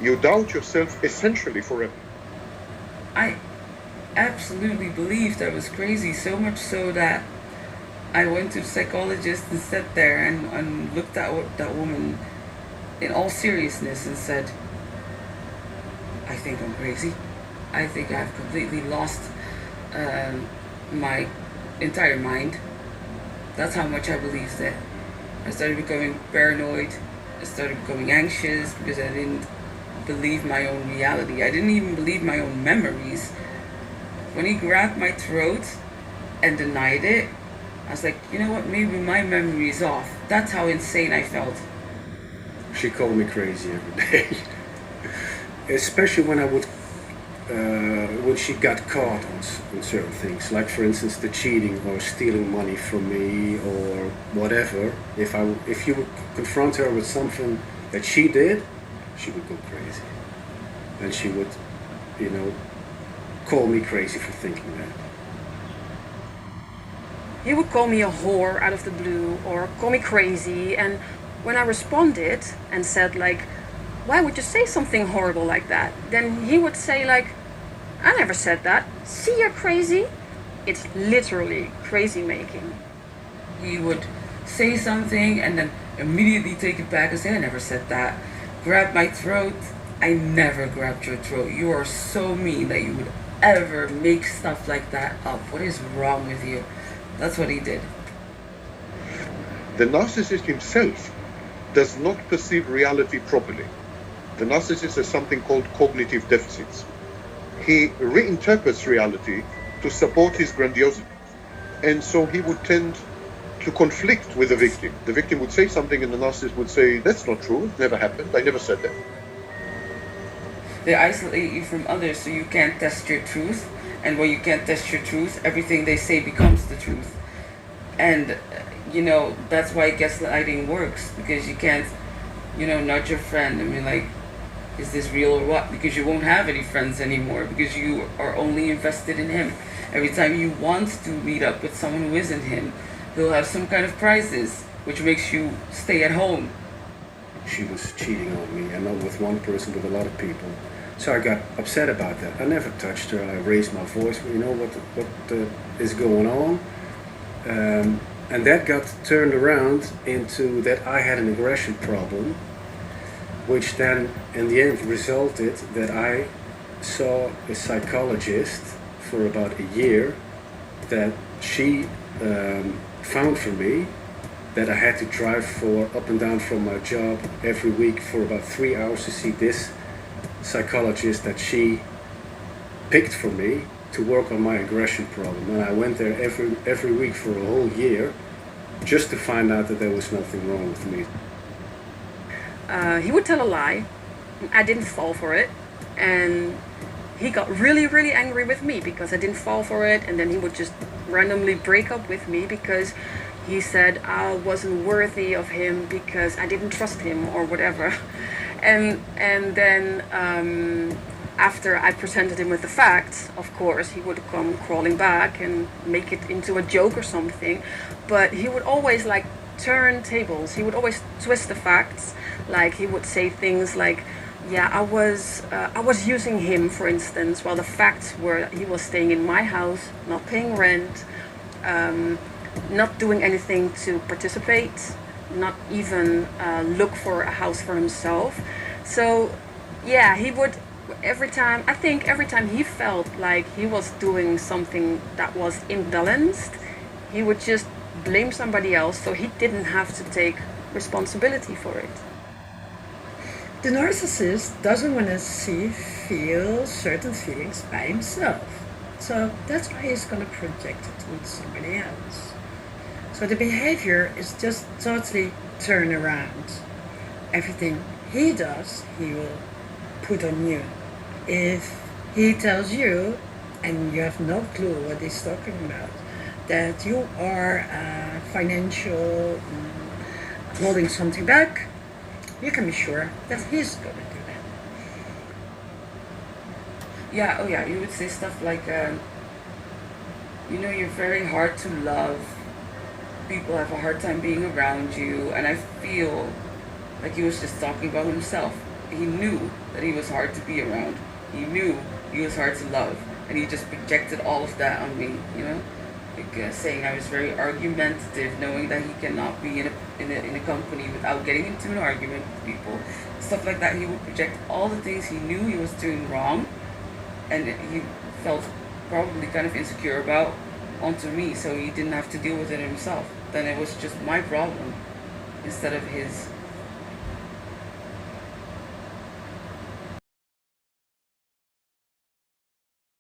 You doubt yourself essentially forever. I absolutely believed I was crazy, so much so that I went to a psychologist and sat there and looked at that woman in all seriousness and said, I think I'm crazy. I think I've completely lost my entire mind. That's how much I believed it. I started becoming paranoid. I started becoming anxious because I didn't believe my own reality. I didn't even believe my own memories. When he grabbed my throat and denied it, I was like, you know what, maybe my memory is off. That's how insane I felt. She called me crazy every day. Especially when she got caught on certain things, like for instance the cheating or stealing money from me or whatever. If you would confront her with something that she did, she would go crazy, and she would, call me crazy for thinking that. He would call me a whore out of the blue or call me crazy, and when I responded and said like, why would you say something horrible like that? Then he would say like, I never said that. See, you're crazy. It's literally crazy making. He would say something and then immediately take it back and say, I never said that. Grab my throat. I never grabbed your throat. You are so mean that you would ever make stuff like that up. What is wrong with you? That's what he did. The narcissist himself does not perceive reality properly. The narcissist has something called cognitive deficits. He reinterprets reality to support his grandiosity. And so he would tend to conflict with the victim. The victim would say something and the narcissist would say, that's not true, it never happened, I never said that. They isolate you from others so you can't test your truth. And when you can't test your truth, everything they say becomes the truth. And, that's why gaslighting works. Because you can't, nudge your friend and be like, is this real or what? Because you won't have any friends anymore. Because you are only invested in him. Every time you want to meet up with someone who isn't him, he'll have some kind of prizes, which makes you stay at home. She was cheating on me, and not with one person, but a lot of people. So I got upset about that. I never touched her. I raised my voice. What is going on? And that got turned around into that I had an aggression problem, which then in the end resulted that I saw a psychologist for about a year that she found for me, that I had to drive up and down from my job every week for about 3 hours to see this psychologist that she picked for me to work on my aggression problem. And I went there every week for a whole year just to find out that there was nothing wrong with me. He would tell a lie. I didn't fall for it, and he got really, really angry with me because I didn't fall for it, and then he would just randomly break up with me because he said I wasn't worthy of him because I didn't trust him or whatever. And then after I presented him with the facts, of course, he would come crawling back and make it into a joke or something. But he would always like turn tables. He would always twist the facts. Like he would say things like, yeah, I was using him, for instance, while the facts were that he was staying in my house, not paying rent, not doing anything to participate, not even look for a house for himself. So yeah, he would every time he felt like he was doing something that was imbalanced, he would just blame somebody else so he didn't have to take responsibility for it. The narcissist doesn't want to feel certain feelings by himself. So that's why he's going to project it on somebody else. So the behavior is just totally turn around. Everything he does, he will put on you. If he tells you, and you have no clue what he's talking about, that you are financial, holding something back, you can be sure that he's going to do that. Yeah, oh yeah, you would say stuff like, you're very hard to love. People have a hard time being around you. And I feel like he was just talking about himself. he knew that he was hard to be around. He knew he was hard to love, and he just projected all of that on me, you know, like saying I was very argumentative, knowing that he cannot be in a company without getting into an argument with people, stuff like that. He would project all the things he knew he was doing wrong, and he felt probably kind of insecure about, onto me, so he didn't have to deal with it himself. Then it was just my problem instead of his.